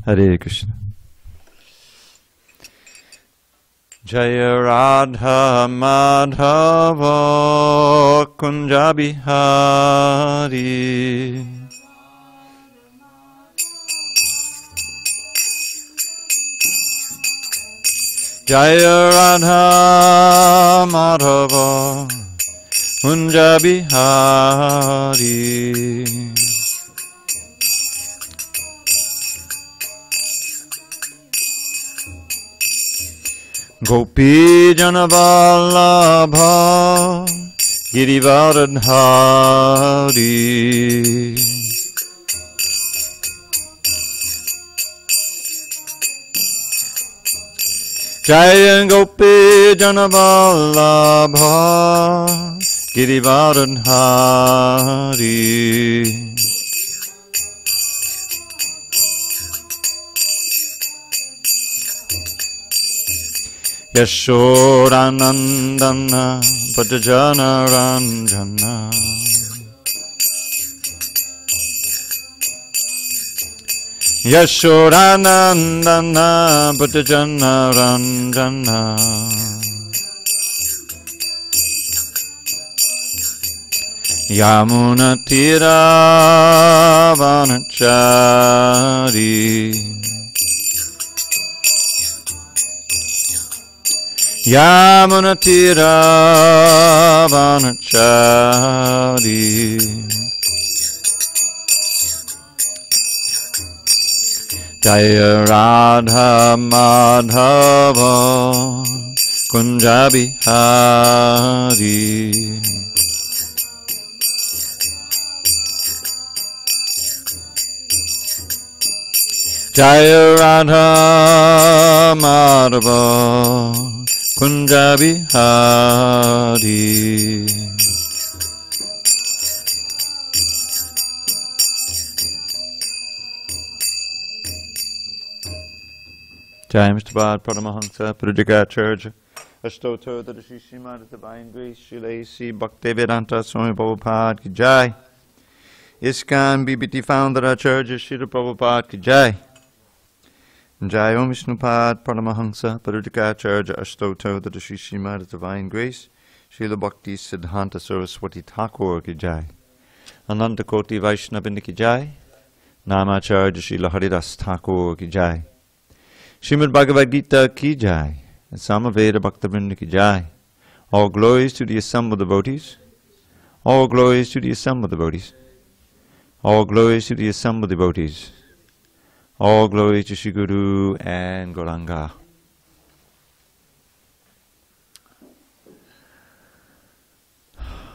Hare Krishna. Jaya Radha Madhava Kunja Bihari. Jaya Radha Madhava Kunja Bihari. Gopi Janavallabha Girivaradhari. Jaya Gopi Janavallabha Girivaradhari. Yashodanandana Bhajana Ranjana. Yashodanandana Bhajana Ranjana. Yamuna Tira Vanachari. Yamuna Tira Vanachari. Jaya Radha Madhava Kunja Bihari. Jaya Radha Madhava Kunja Bihari. Jai Mr. Bhagavad Paramahansa Purujagacharya Ashtoto the Shishimad Divine Grace Shila C. Bhaktivedanta Swami Prabhupada Ki Jai. ISKCON BBT Founder Acharya Srila Prabhupada Ki Jai. Jai Om Vishnupad Paramahansa Purujagacharya Ashtoto the Shishimad Divine Grace Srila Bhakti Siddhanta Saraswati Thakur Ki Jai. Ananta Koti Vaishnavindra Ki Jai. Namacharya Srila Haridas Thakur Ki Jai. Srimad Bhagavad Gita Ki Jai, and Samaveda Bhaktavrinda Ki Jai. All glories to the assembled devotees. All glories to the assembled devotees. All glories to the assembled devotees. All glories to Shri Guru and Gauranga.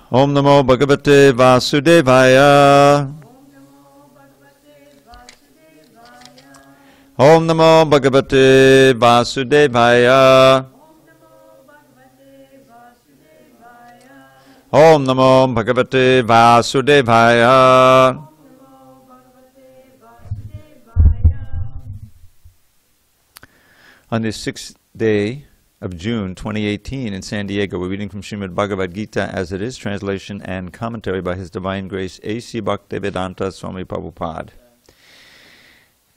Om Namo Bhagavate Vasudevaya. Om Namo Bhagavate Vasudevaya. Om Namo Bhagavate Vasudevaya. On this 6th day of June 2018 in SanDiego, we're reading from Srimad Bhagavad Gita as it is, translation and commentary by His Divine Grace A.C. Bhaktivedanta Swami Prabhupada.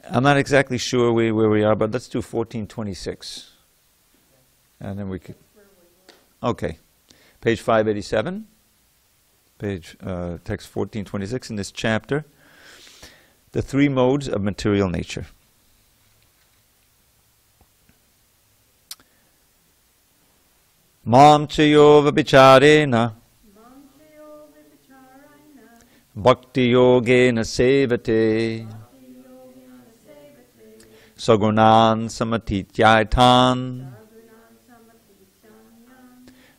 I'm not exactly sure where we are, but let's do 1426. And then we could... Okay. Page 587. Text 1426 in this chapter. The three modes of material nature. Mam chayo vibicharena bhakti yogena sevate sagunan samatityaitan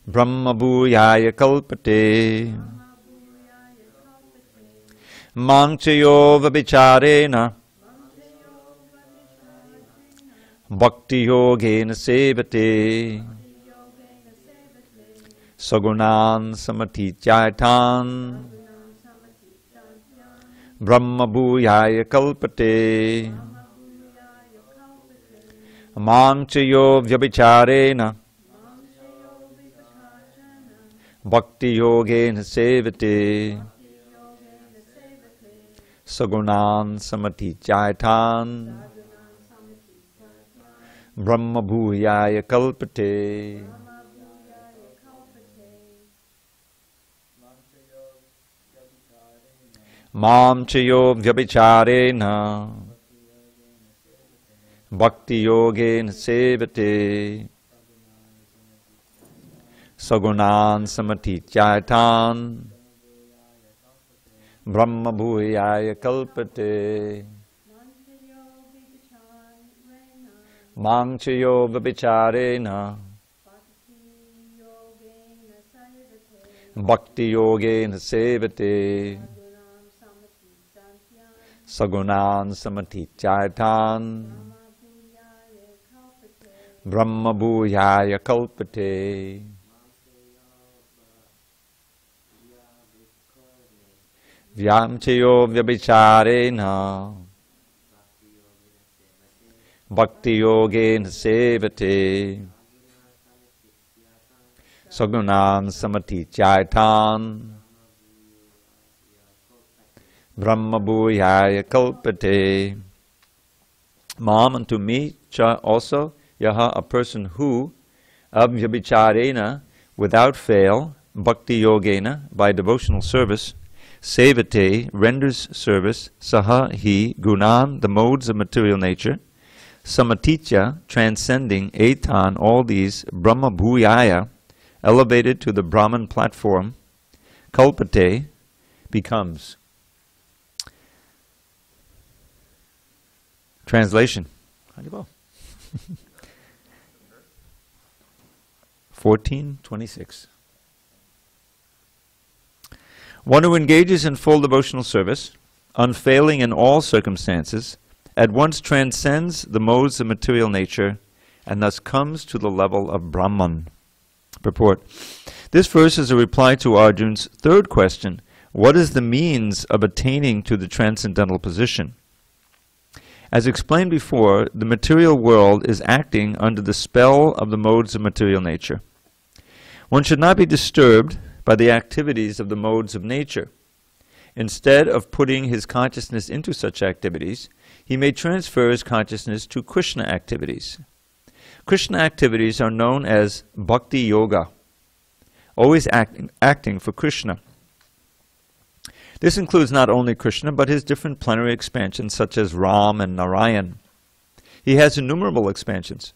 brahma bhuyaya kalpate. Mam chayo vibicharena bhakti yogena sevate sagunan samatityaitan brahma bhuyaya kalpate. Mam chayo vyabhicharena bhakti yogena sevate sagunan samatityaitan Brahma bhuyaya kalpate. Mam chayo vyabhicharena bhakti yogena sevate sagunan samathityaitan Brahma bhuyaya kalpate. Mam chayo vyabhicharena bhakti yogena sevate sagunan samathityaitan Brahma bhuyaya kalpate. Vyam chayo vyabhicharena bhakti yogena sevate sagunan samathityaitan Brahma bhuyaya kalpate. Mam, unto me, cha also, yaha, a person who, avyabhicharena, without fail, bhakti yogena, by devotional service, sevate, renders service, saha, he, gunan, the modes of material nature, samatitya, transcending, etan, all these, Brahma bhuyaya, elevated to the Brahman platform, kalpate, becomes. Translation. 14:26. One who engages in full devotional service, unfailing in all circumstances, at once transcends the modes of material nature and thus comes to the level of Brahman. Purport. This verse is a reply to Arjun's third question, what is the means of attaining to the transcendental position? As explained before, the material world is acting under the spell of the modes of material nature. One should not be disturbed by the activities of the modes of nature. Instead of putting his consciousness into such activities, he may transfer his consciousness to Krishna activities. Krishna activities are known as bhakti yoga, always acting for Krishna. This includes not only Krishna, but his different plenary expansions such as Ram and Narayan. He has innumerable expansions.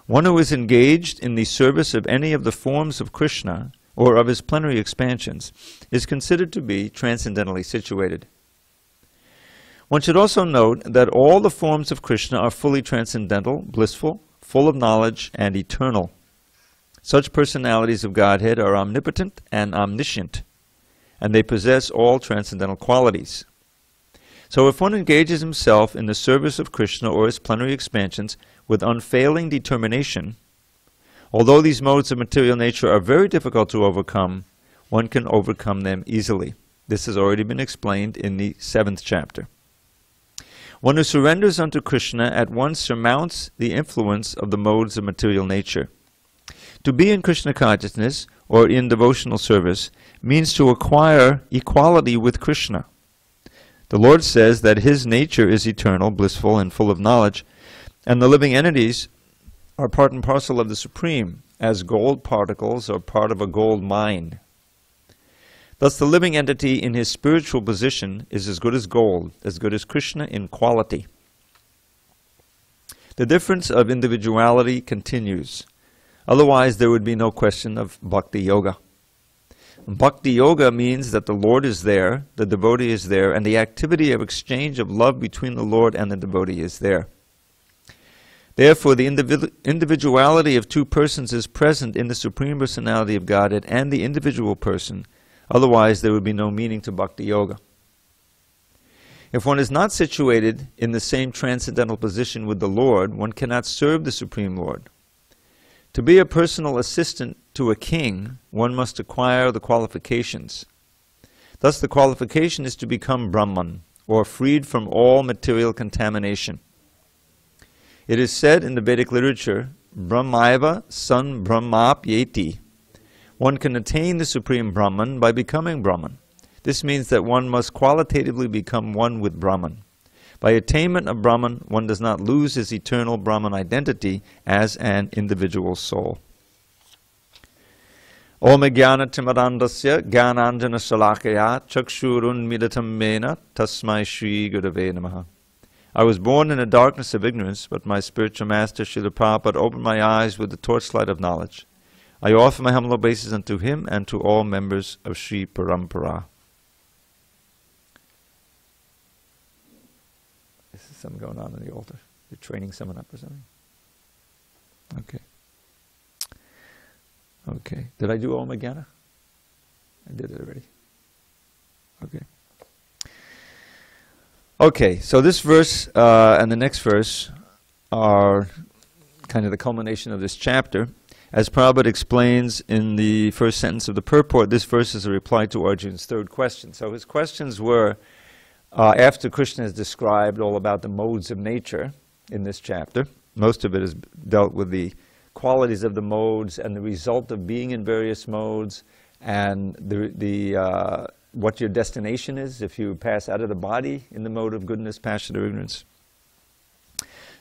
One who is engaged in the service of any of the forms of Krishna or of his plenary expansions is considered to be transcendentally situated. One should also note that all the forms of Krishna are fully transcendental, blissful, full of knowledge, and eternal. Such personalities of Godhead are omnipotent and omniscient, and they possess all transcendental qualities. So if one engages himself in the service of Krishna or his plenary expansions with unfailing determination, although these modes of material nature are very difficult to overcome, one can overcome them easily. This has already been explained in the 7th chapter. One who surrenders unto Krishna at once surmounts the influence of the modes of material nature. To be in Krishna consciousness or in devotional service means to acquire equality with Krishna. The Lord says that his nature is eternal, blissful, and full of knowledge, and the living entities are part and parcel of the Supreme, as gold particles are part of a gold mine. Thus the living entity in his spiritual position is as good as gold, as good as Krishna in quality. The difference of individuality continues. Otherwise there would be no question of bhakti yoga. Bhakti yoga means that the Lord is there, the devotee is there, and the activity of exchange of love between the Lord and the devotee is there. Therefore, the individuality of two persons is present in the Supreme Personality of Godhead and the individual person. Otherwise, there would be no meaning to bhakti yoga. If one is not situated in the same transcendental position with the Lord, one cannot serve the Supreme Lord. To be a personal assistant to a king, one must acquire the qualifications. Thus the qualification is to become Brahman, or freed from all material contamination. It is said in the Vedic literature, Brahmaiva san brahmapyeti. One can attain the Supreme Brahman by becoming Brahman. This means that one must qualitatively become one with Brahman. By attainment of Brahman, one does not lose his eternal Brahman identity as an individual soul. Om jnana timarandasya jnananjana salakaya chakshurun milatam mena tasmai shri gurave namaha. I was born in the darkness of ignorance, but my spiritual master Srila Prabhupada opened my eyes with the torchlight of knowledge. I offer my humble obeisances unto him and to all members of Sri Parampara. This is something going on the altar. You're training someone up or something? Okay. Okay. Did I do Om Jnana? I did it already. Okay. Okay, so this verse and the next verse are kind of the culmination of this chapter. As Prabhupada explains in the first sentence of the purport, this verse is a reply to Arjuna's third question. So his questions were, after Krishna has described all about the modes of nature in this chapter, most of it is dealt with the qualities of the modes and the result of being in various modes and what your destination is if you pass out of the body in the mode of goodness, passion, or ignorance.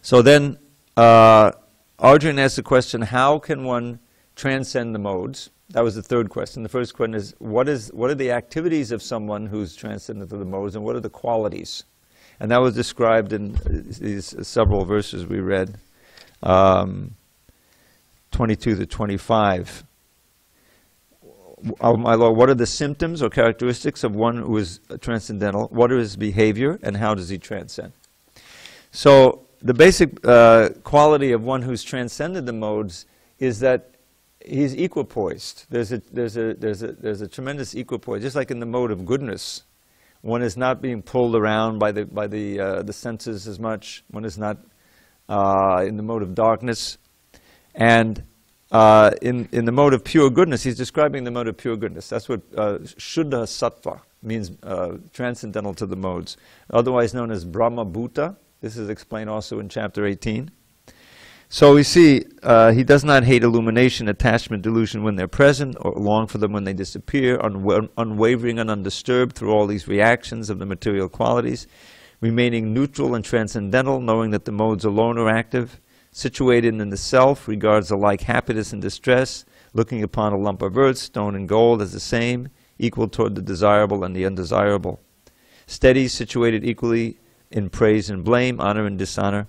So then Arjuna asked the question, how can one transcend the modes? That was the third question. The first question is, what are the activities of someone who's transcended to the modes, and what are the qualities? And that was described in these several verses we read, 22 to 25. Oh, my Lord, what are the symptoms or characteristics of one who is transcendental? What are his behavior, and how does he transcend? So the basic quality of one who's transcended the modes is that he's equipoised. There's a tremendous equipoise, just like in the mode of goodness. One is not being pulled around by the senses as much. One is not in the mode of darkness, and in the mode of pure goodness, he's describing the mode of pure goodness. That's what Shuddha Sattva means, transcendental to the modes, otherwise known as Brahma Bhuta. This is explained also in chapter 18. So we see he does not hate illumination, attachment, delusion when they're present, or long for them when they disappear, unwavering and undisturbed through all these reactions of the material qualities, remaining neutral and transcendental, knowing that the modes alone are active, situated in the self, regards alike happiness and distress, looking upon a lump of earth, stone and gold as the same, equal toward the desirable and the undesirable. Steady, situated equally in praise and blame, honor and dishonor.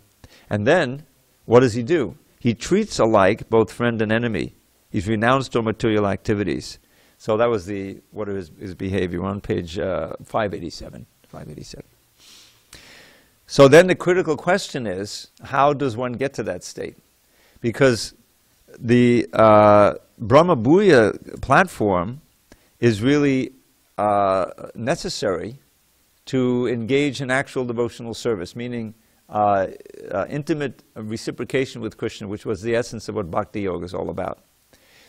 And then, what does he do? He treats alike both friend and enemy. He's renounced all material activities. So that was what is his behavior. We're on page 587. So then the critical question is, how does one get to that state? Because the Brahma Bhuya platform is really necessary to engage in actual devotional service, meaning intimate reciprocation with Krishna, which was the essence of what Bhakti Yoga is all about.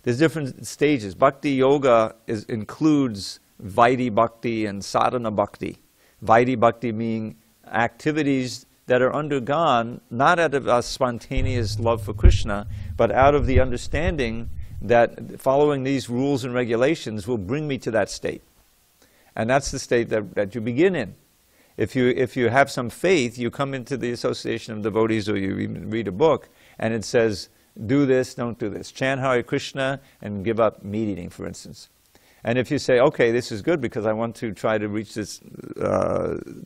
There's different stages. Bhakti Yoga includes Vaidhi Bhakti and Sadhana Bhakti. Vaidhi Bhakti meaning activities that are undergone not out of a spontaneous love for Krishna, but out of the understanding that following these rules and regulations will bring me to that state. And that's the state that you begin in. If you have some faith, you come into the association of devotees, or you even read a book, and it says, do this, don't do this. Chant Hare Krishna and give up meat eating, for instance. And if you say, okay, this is good because I want to try to reach this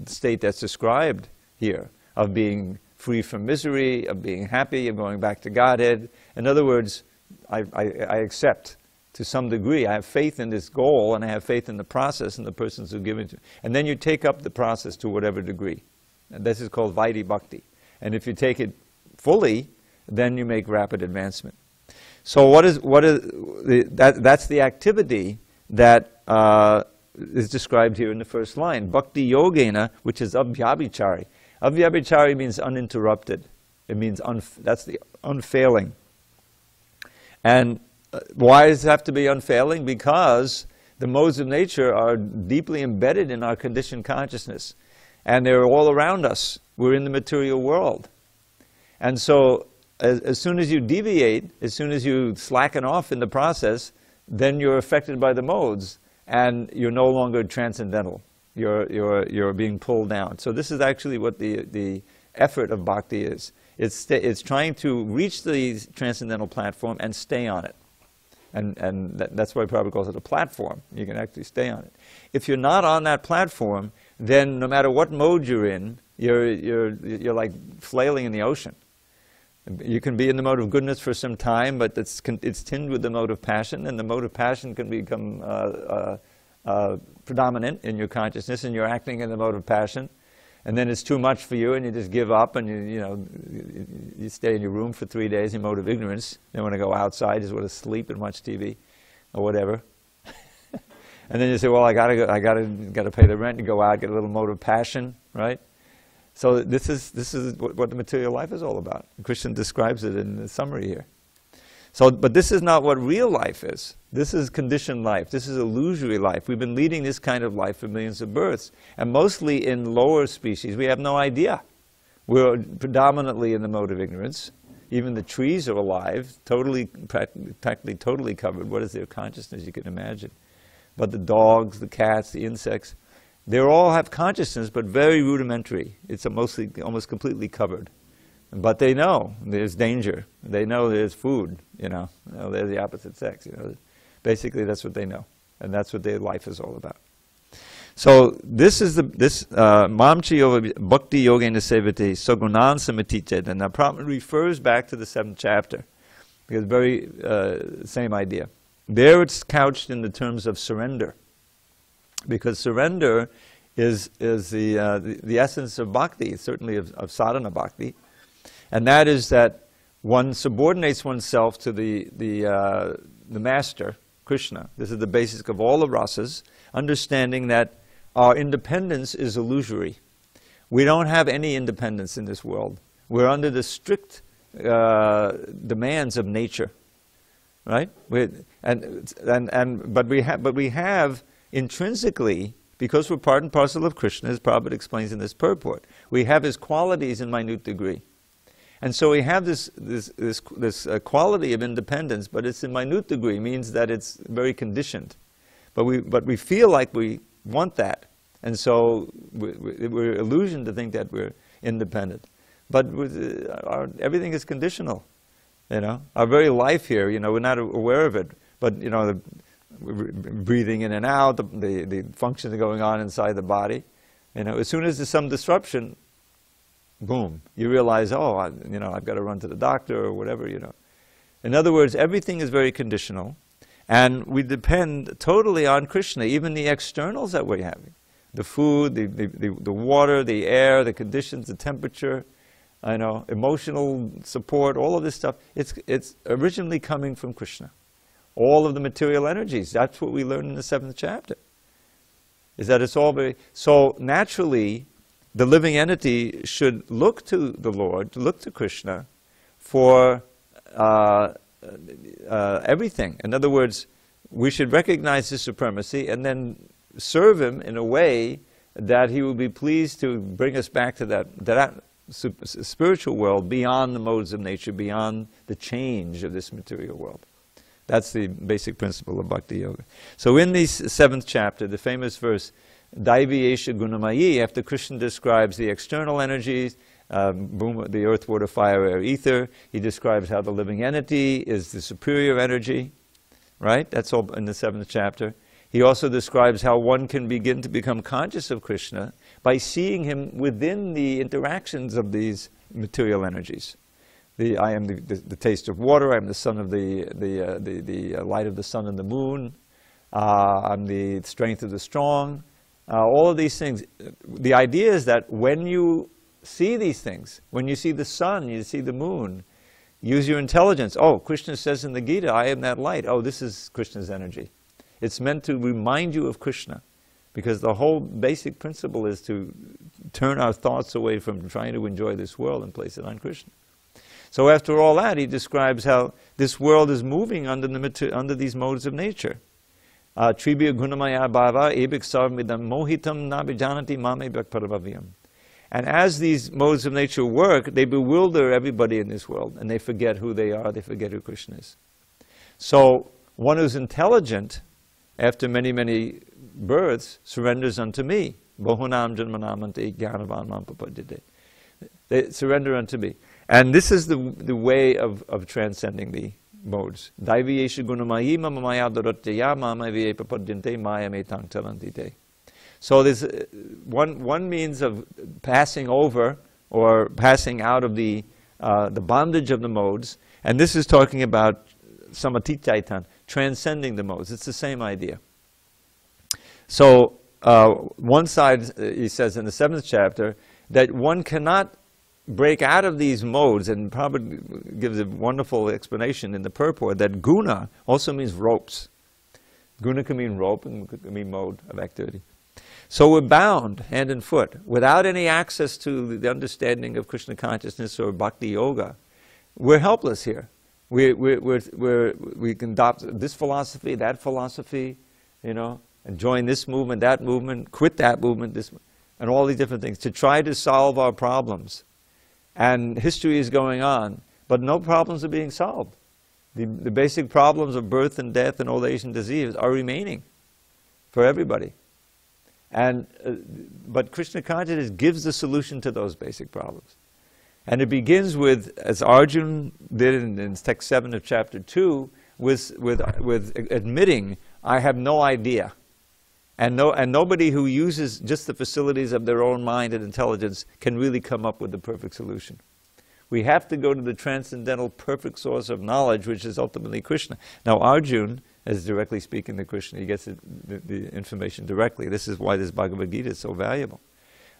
state that's described here, of being free from misery, of being happy, of going back to Godhead. In other words, I accept to some degree. I have faith in this goal, and I have faith in the process and the persons who give it to me. And then you take up the process to whatever degree. And this is called Vaidhi Bhakti. And if you take it fully, then you make rapid advancement. So that's the activity that is described here in the first line. Bhakti Yogena, which is abhyabhichari. Abhyabhichari means uninterrupted. It means that's the unfailing. And why does it have to be unfailing? Because the modes of nature are deeply embedded in our conditioned consciousness. And they're all around us. We're in the material world. And so as soon as you deviate, as soon as you slacken off in the process, then you're affected by the modes, and you're no longer transcendental. you're being pulled down. So this is actually what the effort of bhakti is. It's trying to reach the transcendental platform and stay on it. And that's why Prabhupada calls it a platform. You can actually stay on it. If you're not on that platform, then no matter what mode you're in, you're like flailing in the ocean. You can be in the mode of goodness for some time, but it's tinged with the mode of passion, and the mode of passion can become predominant in your consciousness, and you're acting in the mode of passion. And then it's too much for you, and you just give up, and you stay in your room for 3 days in mode of ignorance. You don't want to go outside, you just want to sleep and watch TV, or whatever. And then you say, well, I gotta pay the rent, and go out, get a little mode of passion, right? So this is what the material life is all about. Krishna describes it in the summary here. So, but this is not what real life is. This is conditioned life. This is illusory life. We've been leading this kind of life for millions of births. And mostly in lower species, we have no idea. We're predominantly in the mode of ignorance. Even the trees are alive, practically totally covered. What is their consciousness? You can imagine. But the dogs, the cats, the insects, they all have consciousness, but very rudimentary. It's almost completely covered. But they know there's danger. They know there's food, they're the opposite sex, Basically, that's what they know. And that's what their life is all about. So this is Mamchi Yoga Bhakti Yogena Sevate Sagunan Samatiche. And that probably refers back to the 7th chapter. Because very same idea. There it's couched in the terms of surrender. Because surrender is the essence of bhakti, certainly of sadhana bhakti. And that is that one subordinates oneself to the master, Krishna. This is the basis of all the rasas, understanding that our independence is illusory. We don't have any independence in this world. We're under the strict demands of nature, right? But we have intrinsically, because we're part and parcel of Krishna, as Prabhupada explains in this purport, we have his qualities in minute degree. And so we have this quality of independence, but it's in minute degree, means that it's very conditioned. But we feel like we want that. And so we're illusioned to think that we're independent. But everything is conditional, Our very life here, we're not aware of it. But, we're breathing in and out, the functions are going on inside the body. As soon as there's some disruption, boom, you realize, oh, I've got to run to the doctor or whatever, In other words, everything is very conditional, and we depend totally on Krishna, even the externals that we're having. The food, the water, the air, the conditions, the temperature, emotional support, all of this stuff, it's originally coming from Krishna. All of the material energies, that's what we learn in the 7th chapter. Is that it's all very, so naturally, the living entity should look to the Lord, look to Krishna for everything. In other words, we should recognize his supremacy and then serve him in a way that he will be pleased to bring us back to that spiritual world beyond the modes of nature, beyond the change of this material world. That's the basic principle of Bhakti Yoga. So in the 7th chapter, the famous verse, Daivi Esha Gunamayi, after Krishna describes the external energies, the earth, water, fire, air, ether, he describes how the living entity is the superior energy, right? That's all in the 7th chapter. He also describes how one can begin to become conscious of Krishna by seeing him within the interactions of these material energies. I am the taste of water, I am the son of the light of the sun and the moon, I'm the strength of the strong. All of these things, the idea is that when you see these things, when you see the sun, you see the moon, use your intelligence. Oh, Krishna says in the Gita, I am that light. Oh, this is Krishna's energy. It's meant to remind you of Krishna, because the whole basic principle is to turn our thoughts away from trying to enjoy this world and place it on Krishna. So after all that, he describes how this world is moving under these modes of nature. Tribya gunamaya bhava ebik sarvamidam mohitam nabijanati mame bhakparavavyam. And as these modes of nature work, they bewilder everybody in this world, and they forget who they are, they forget who Krishna is. So one who's intelligent, after many, many births, surrenders unto me. Bahunam janmanamante jnanavan mam papadyate. They surrender unto me. And this is the way of transcending the modes. Daiviyesha gunamayi maya doratyaya mamaviye papadyante maya metang talantite. So there's one means of passing over or passing out of the bondage of the modes, and this is talking about samatitaitan, transcending the modes. It's the same idea. So one side, he says in the 7th chapter, that one cannot break out of these modes, and Prabhupada gives a wonderful explanation in the purport that guna also means ropes. Guna can mean rope and can mean mode of activity. So we're bound hand and foot without any access to the understanding of Krishna consciousness or bhakti yoga. We're helpless here. We can adopt this philosophy, that philosophy, you know, and join this movement, that movement, quit that movement, this, and all these different things to try to solve our problems. And history is going on, but no problems are being solved. The basic problems of birth and death and old age and disease are remaining for everybody. And but Krishna consciousness gives the solution to those basic problems. And it begins with, as Arjuna did in text 7 of chapter 2, with admitting, I have no idea. And nobody who uses just the facilities of their own mind and intelligence can really come up with the perfect solution. We have to go to the transcendental perfect source of knowledge, which is ultimately Krishna. Now Arjuna is directly speaking to Krishna. He gets the information directly. This is why this Bhagavad Gita is so valuable.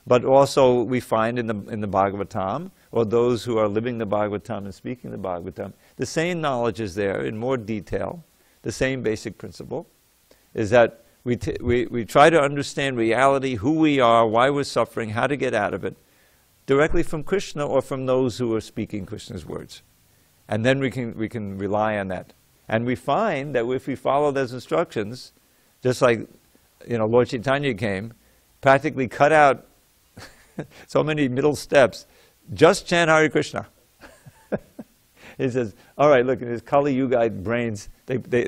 But also we find in the Bhagavatam, or those who are living the Bhagavatam and speaking the Bhagavatam, the same knowledge is there in more detail. The same basic principle is that we try to understand reality, who we are, why we're suffering, how to get out of it, directly from Krishna or from those who are speaking Krishna's words. And then we can rely on that. And we find that if we follow those instructions, just like, you know, Lord Chaitanya came, practically cut out so many middle steps, just chant Hare Krishna. He says, all right, look, in his Kali Yuga brains, everyone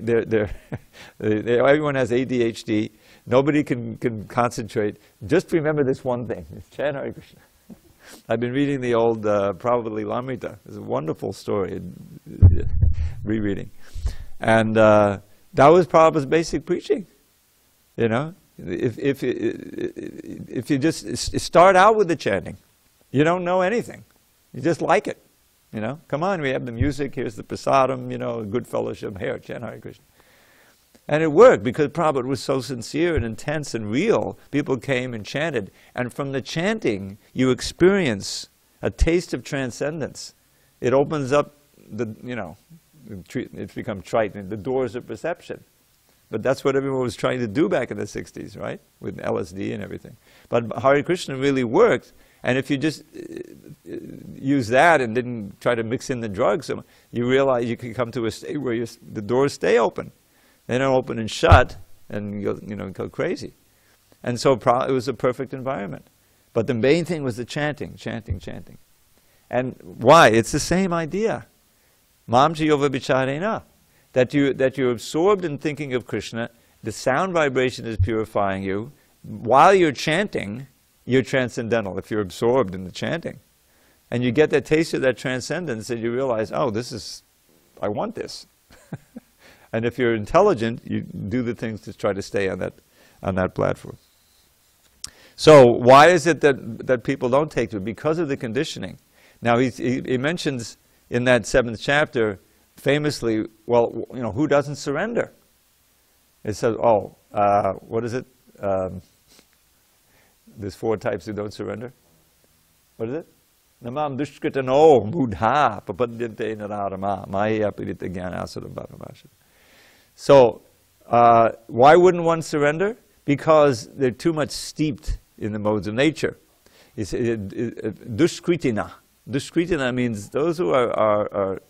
has ADHD, nobody can concentrate. Just remember this one thing, chant Hare Krishna. I've been reading the old Prabhupada Lamrita. It's a wonderful story, rereading. And that was Prabhupada's basic preaching. You know, if you just start out with the chanting, you don't know anything. You just like it. You know, come on, we have the music, here's the prasadam, you know, good fellowship, here, chant Hare Krishna. And it worked because Prabhupada was so sincere and intense and real. People came and chanted. And from the chanting, you experience a taste of transcendence. It opens up the, you know, it's become trite, the doors of perception. But that's what everyone was trying to do back in the 60s, right? With LSD and everything. But Hare Krishna really worked. And if you just use that and didn't try to mix in the drugs, you realize you can come to a state where the doors stay open. They don't open and shut, and you'll, you know, go crazy. And so it was a perfect environment. But the main thing was the chanting, chanting, chanting. And why? It's the same idea. Mam chiyova bicharena. That you're absorbed in thinking of Krishna, the sound vibration is purifying you. While you're chanting, you're transcendental, if you're absorbed in the chanting. And you get that taste of that transcendence and you realize, oh, I want this. And if you're intelligent, you do the things to try to stay on that platform. So why is it that people don't take to it? Because of the conditioning. Now he mentions in that 7th chapter, famously, well, you know, who doesn't surrender? It says, what is it? There's 4 types who don't surrender. What is it? Namam dushkritano mudha papadyante nararama maya pirita jnanasura bhavamashara. So, why wouldn't one surrender? Because they're too much steeped in the modes of nature. Dushkritina. Dushkritina means those who are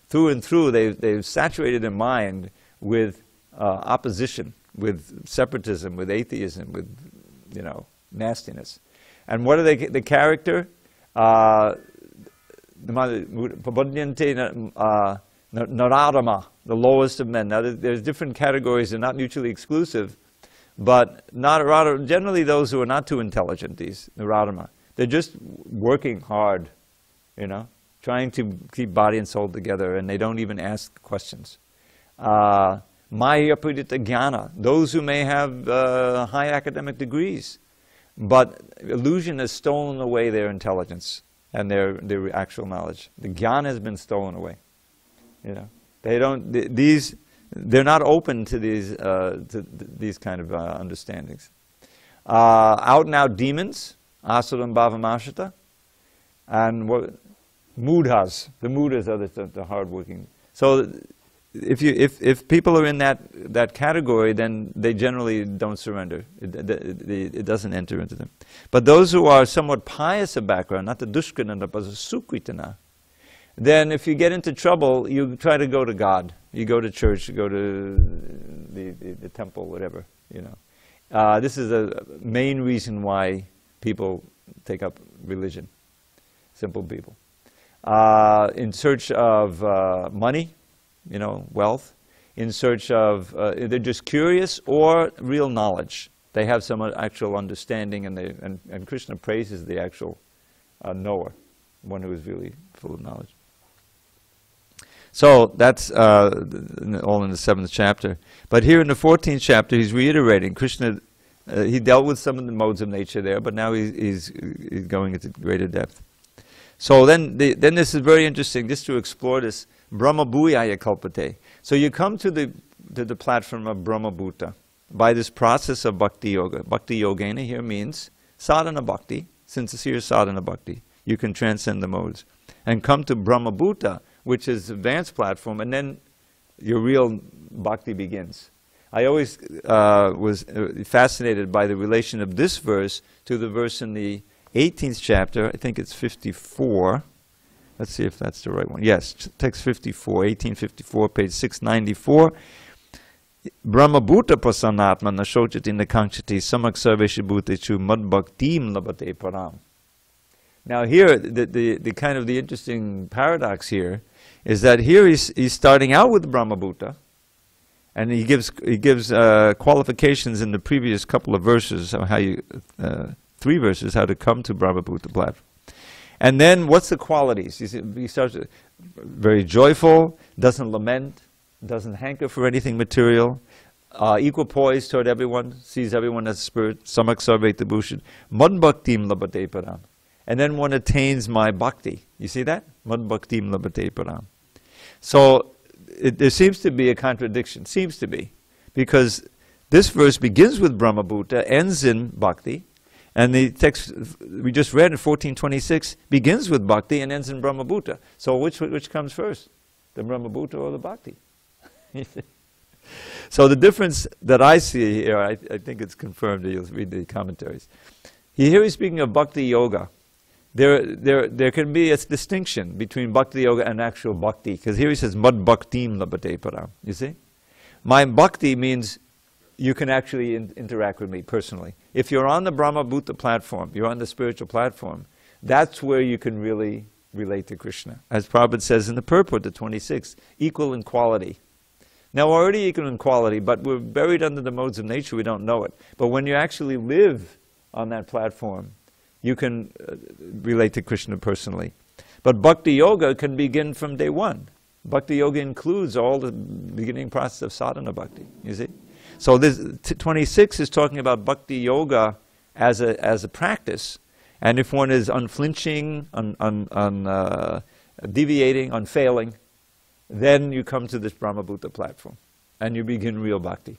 through and through, they've saturated their mind with opposition, with separatism, with atheism, with, you know, nastiness. And what are they, the character? Nararama, the lowest of men. Now there's different categories, they're not mutually exclusive, But generally those who are not too intelligent, these Naradama, they're just working hard, you know, trying to keep body and soul together, and they don't even ask questions. Maya Pudita Jnana, those who may have high academic degrees, but illusion has stolen away their intelligence and their actual knowledge. The jnana has been stolen away. You know, they're not open to these kind of understandings. Out and out demons, asuram bhavamashita, and mudhas. The mudhas are the hardworking. So if people are in that category, then they generally don't surrender. It doesn't enter into them. But those who are somewhat pious of background, not the dushkritana, but the sukritana, then if you get into trouble, you try to go to God. You go to church, you go to the temple, whatever, you know. This is a main reason why people take up religion, simple people. In search of money, you know, wealth, in search of, they're just curious or real knowledge. They have some actual understanding, and Krishna praises the actual knower, one who is really full of knowledge. So that's all in the 7th chapter. But here in the 14th chapter, he's reiterating. Krishna, he dealt with some of the modes of nature there, but now he's going into greater depth. So then this is very interesting, just to explore this. Brahma bhuyaya kalpate. So you come to the platform of Brahma Bhuta by this process of bhakti yoga. Bhakti yogena here means sadhana bhakti, sincere sadhana bhakti. You can transcend the modes. And come to Brahma Bhuta, which is advanced platform, and then your real bhakti begins. I always was fascinated by the relation of this verse to the verse in the 18th chapter. I think it's 54. Let's see if that's the right one. Yes, text 54, 1854, page 694. Brahma Bhuta prasanatma nashochati nakanchati samak sarveshu bhutechu mad bhaktim labate param. Now here, the kind of the interesting paradox here is that here he's starting out with Brahma Bhuta, and he gives qualifications in the previous couple of verses, how you 3 verses, how to come to Brahma Bhuta platform. And then what's the qualities? He starts very joyful, doesn't lament, doesn't hanker for anything material, equipoised toward everyone, sees everyone as spirit, samak sarveta bhushan, mad bhaktim labate param. And then one attains my bhakti. You see that? Mad bhaktim labate param. So there seems to be a contradiction, because this verse begins with Brahma Bhuta, ends in bhakti, and the text we just read in 1426 begins with bhakti and ends in Brahma Bhuta. So which comes first, the Brahma Bhuta or the bhakti? So the difference that I see here, I think it's confirmed. You'll read the commentaries. Here he's speaking of bhakti yoga. There can be a distinction between bhakti yoga and actual bhakti, because here he says mad bhaktim labate param. You see, my bhakti means you can actually interact with me personally. If you're on the Brahma Bhuta platform, you're on the spiritual platform, that's where you can really relate to Krishna. As Prabhupada says in the purport, the 26th, equal in quality. Now we're already equal in quality, but we're buried under the modes of nature, we don't know it. But when you actually live on that platform, you can relate to Krishna personally. But Bhakti Yoga can begin from day one. Bhakti Yoga includes all the beginning process of sadhana bhakti, you see? So this 26 is talking about Bhakti Yoga as a practice. And if one is unflinching, deviating, unfailing, then you come to this Brahma Bhuta platform and you begin real bhakti.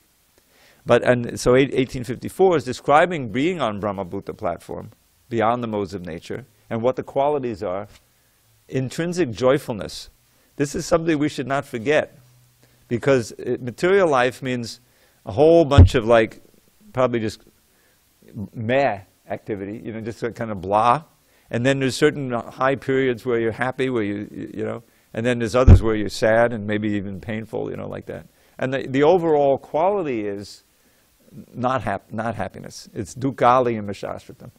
So 1854 is describing being on Brahma Bhuta platform, beyond the modes of nature, and what the qualities are. Intrinsic joyfulness. This is something we should not forget, because material life means a whole bunch of probably just meh activity, just kind of blah. And then there's certain high periods where you're happy, where and then there's others where you're sad and maybe even painful, like that. And the overall quality is not happiness. It's dukkali and mashashratam,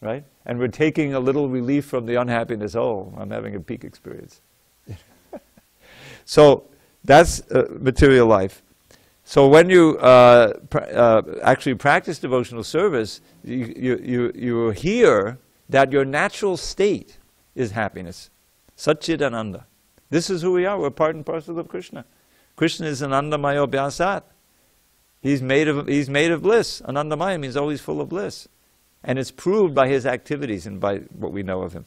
right? And we're taking a little relief from the unhappiness. Oh, I'm having a peak experience. So that's material life. So when you actually practice devotional service, you hear that your natural state is happiness. Satchidananda. This is who we are. We're part and parcel of Krishna. Krishna is Anandamaya Bhyasat. He's made of bliss. Anandamaya means always full of bliss. And it's proved by his activities and by what we know of him.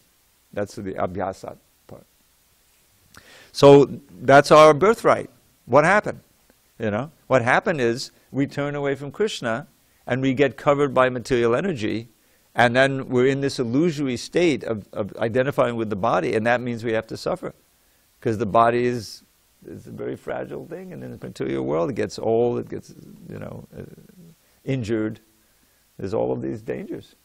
That's the Abhyasat part. So that's our birthright. What happened? You know, what happened is we turn away from Krishna and we get covered by material energy, and then we're in this illusory state of identifying with the body, and that means we have to suffer. Because the body is a very fragile thing, and in the material world it gets old, it gets, injured. There's all of these dangers.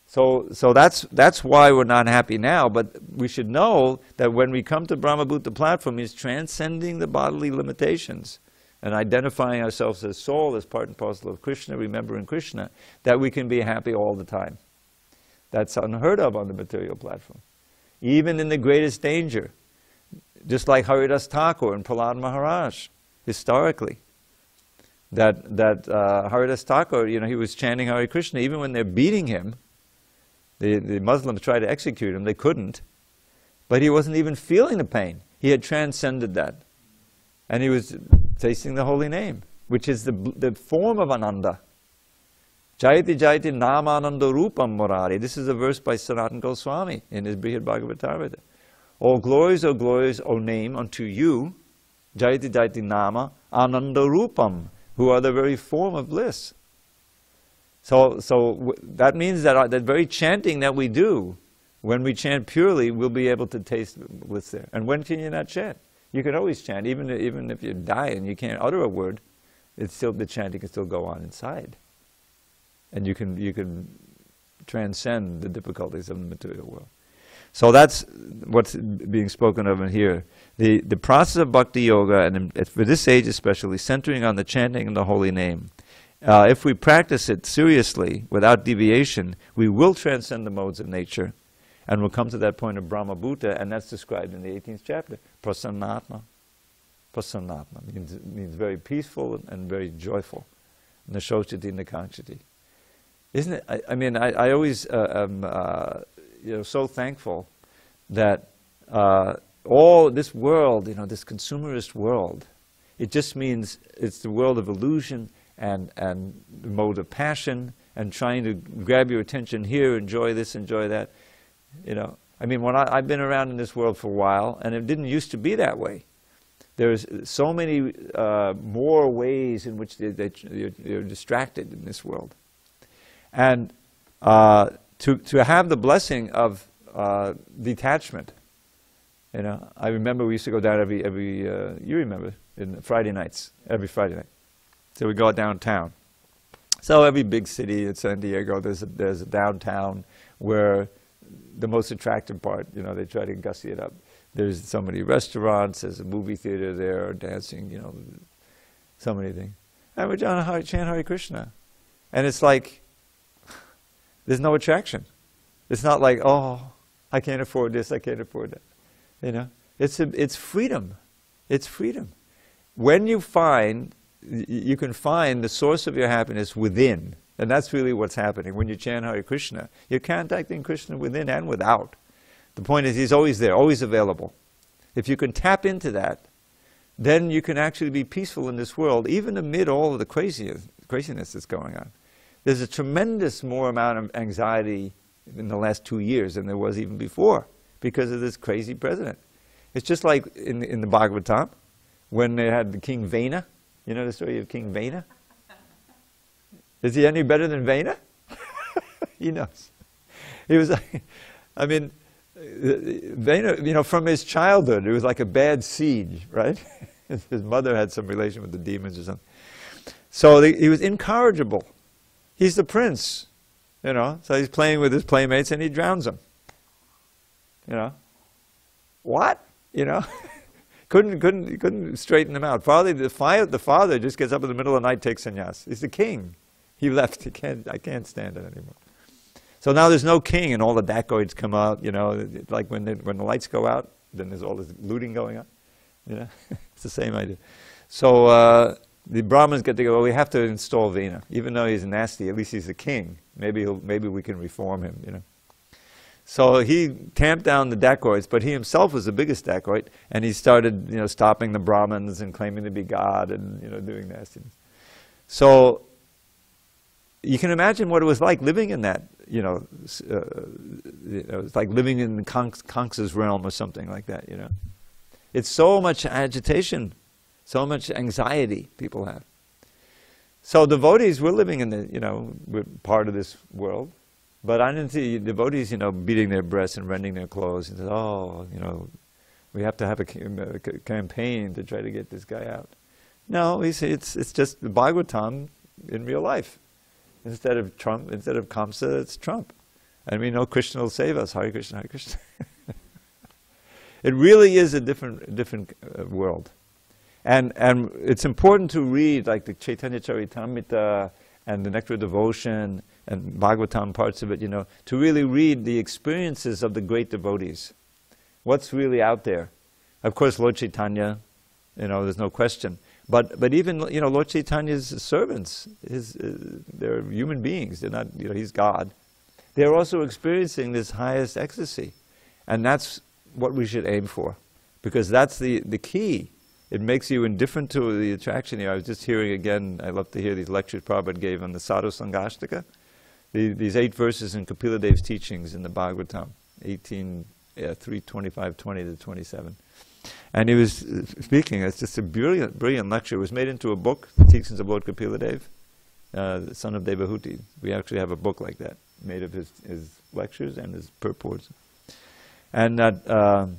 So that's why we're not happy now, but we should know that when we come to Brahmabhuta platform, it's transcending the bodily limitations and identifying ourselves as soul, as part and parcel of Krishna, remembering Krishna, that we can be happy all the time. That's unheard of on the material platform. Even in the greatest danger, just like Haridas Thakur and Prahlad Maharaj, historically, that Haridas Thakur, he was chanting Hare Krishna, even when they're beating him. The Muslims tried to execute him, they couldn't, but he wasn't even feeling the pain. He had transcended that. And he was tasting the holy name, which is the form of Ananda. Jayati Jayati Namananda Rupam Murari. This is a verse by Sanatana Goswami in his Brihad Bhagavatamrita. All glories, O name, unto you, Jayati Jayati Nama, Ananda Rupam, who are the very form of bliss. So that means that that very chanting that we do, when we chant purely, we'll be able to taste bliss there. And when can you not chant? You can always chant, even if you die and you can't utter a word, the chanting can still go on inside. And you can transcend the difficulties of the material world. So that's what's being spoken of in here. The process of bhakti yoga, and for this age especially, centering on the chanting of the holy name. If we practice it seriously, without deviation, we will transcend the modes of nature, and we'll come to that point of Brahmabhuta, and that's described in the 18th chapter. Prasannatma. Prasannatma means very peaceful and very joyful. Nashochati Nakanchati. Isn't it? I always am so thankful that all this world, this consumerist world, it just means it's the world of illusion and the mode of passion and trying to grab your attention here, enjoy this, enjoy that. When I've been around in this world for a while, and it didn't used to be that way. There's so many more ways in which you're distracted in this world. And to have the blessing of detachment, I remember we used to go down every you remember, in Friday nights, every Friday night. So we go downtown. So every big city in SanDiego, there's a downtown where the most attractive part, they try to gussy it up. There's so many restaurants, there's a movie theater there, dancing, so many things. And we chant Hare Krishna. And it's like, there's no attraction. It's not like, oh, I can't afford this, I can't afford that. It's freedom. It's freedom. When you can find the source of your happiness within. And that's really what's happening. When you chant Hare Krishna, you're contacting Krishna within and without. The point is, he's always there, always available. If you can tap into that, then you can actually be peaceful in this world, even amid all of the craziness that's going on. There's a tremendous more amount of anxiety in the last 2 years than there was even before, because of this crazy president. It's just like in the Bhagavatam, when they had the King Vena. You know the story of King Vena? Is he any better than Vena? He knows. He was, Vena, from his childhood, it was like a bad siege, right? His mother had some relation with the demons or something. So he was incorrigible. He's the prince, so he's playing with his playmates and he drowns them. What? Couldn't straighten them out. The father just gets up in the middle of the night, takes sannyas. He's the king. He left. I can't stand it anymore. So now there's no king, and all the dacoits come out. Like when the lights go out, then there's all this looting going on. It's the same idea. So the Brahmins get to go, well, we have to install Vena. Even though he's nasty, at least he's a king. Maybe we can reform him, you know. So he tamped down the dacoits, but he himself was the biggest dacoit, and he started, you know, stopping the Brahmins and claiming to be God and, you know, doing nastiness. So you can imagine what it was like living in that, you know, it's like living in Kamsa's realm or something like that, you know. It's so much agitation, so much anxiety people have. So devotees, we're living in the, you know, we're part of this world. But I didn't see devotees, you know, beating their breasts and rending their clothes and said, oh, you know, we have to have a campaign to try to get this guy out. No, he said it's just the Bhagavatam in real life. Instead of Trump, instead of Kamsa, it's Trump. And we know Krishna will save us. Hare Krishna, Hare Krishna. It really is a different world. And it's important to read like the Chaitanya Charitamrita and the Nectar of Devotion and Bhagavatam parts of it, you know, to really read the experiences of the great devotees. What's really out there? Of course, Lord Chaitanya, you know, there's no question. But even, you know, Lord Chaitanya's servants, they're human beings. They're not, you know, he's God. They're also experiencing this highest ecstasy. And that's what we should aim for. Because that's the key. It makes you indifferent to the attraction here. I was just hearing again, I love to hear these lectures Prabhupada gave on the Sadhu Sangashtaka. These 8 verses in Kapila Dev's teachings in the Bhagavatam, 3:25, 20 to 27. And he was speaking, it's just a brilliant lecture. It was made into a book, the teachings of Lord Kapila Dev, the son of Devahuti. We actually have a book like that, made of his lectures and his purports. And that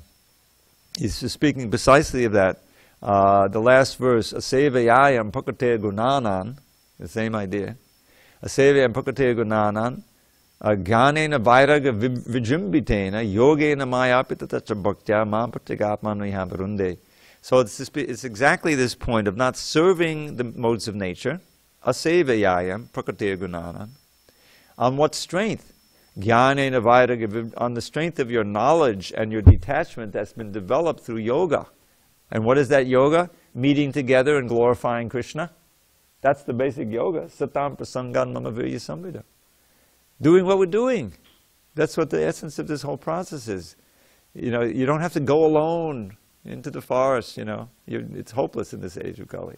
he's speaking precisely of that. The last verse, asevayayam pakate gunanan, the same idea. Asevayam pakate gunanan, gyanena vairaga vijimbitena, yogena mayapita tacha bhaktya mam pratigatmanu yavarunde. So it's exactly this point of not serving the modes of nature. Asevayayam pakate gunanan. On what strength? Gyanena vairaga, on the strength of your knowledge and your detachment that's been developed through yoga. And what is that yoga? Meeting together and glorifying Krishna. That's the basic yoga. Satam prasangan mama virya samvida. Doing what we're doing. That's what the essence of this whole process is. You know, you don't have to go alone into the forest, you know. It's hopeless in this age of Kali.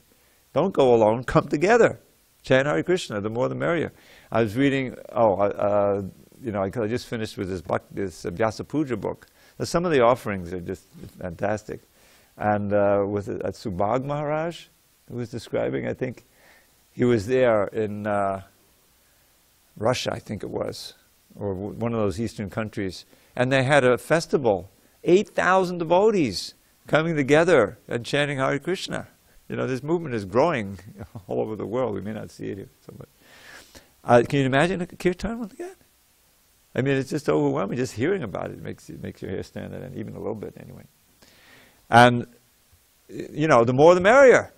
Don't go alone, come together. Chant Hare Krishna, the more the merrier. I was reading, you know, I just finished with this Vyasa Puja book. Some of the offerings are just fantastic. And was it at Subhag Maharaj, who was describing, I think, he was there in Russia, I think it was, or one of those eastern countries, and they had a festival, 8,000 devotees coming together and chanting Hare Krishna. You know, this movement is growing all over the world. We may not see it here so much. Can you imagine a kirtan once again? I mean, it's just overwhelming. Just hearing about it makes your hair stand on end, even a little bit anyway. And, you know, the more the merrier.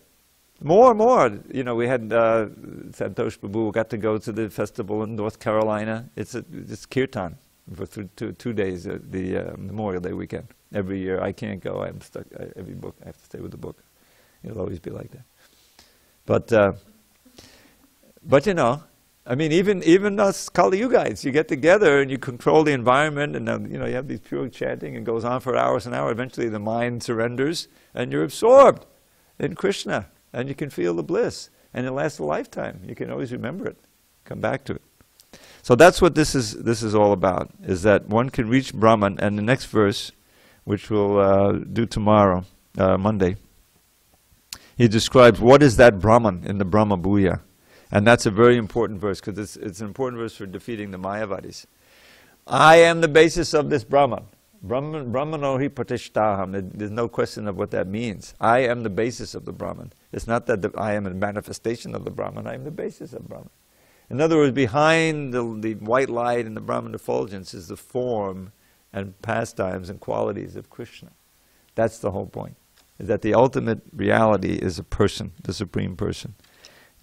More and more. You know, we had Santosh Prabhu got to go to the festival in North Carolina. It's kirtan for 2 days, the Memorial Day weekend. Every year. I can't go. I'm stuck. Every book, I have to stay with the book. It'll always be like that. But you know, I mean, even us Kali Yugites, you get together and you control the environment, and you know, you have these pure chanting, and it goes on for hours and hours. Eventually, the mind surrenders, and you're absorbed in Krishna, and you can feel the bliss, and it lasts a lifetime. You can always remember it, come back to it. So that's what this is all about: is that one can reach Brahman. And the next verse, which we'll do tomorrow, Monday, he describes what is that Brahman in the Brahma Bhuya. And that's a very important verse, because it's an important verse for defeating the Mayavadis. I am the basis of this Brahman. Brahmano hi pratishtaham. There's no question of what that means. I am the basis of the Brahman. It's not that I am a manifestation of the Brahman. I am the basis of Brahman. In other words, behind the white light and the Brahman effulgence is the form and pastimes and qualities of Krishna. That's the whole point, is that the ultimate reality is a person, the Supreme Person.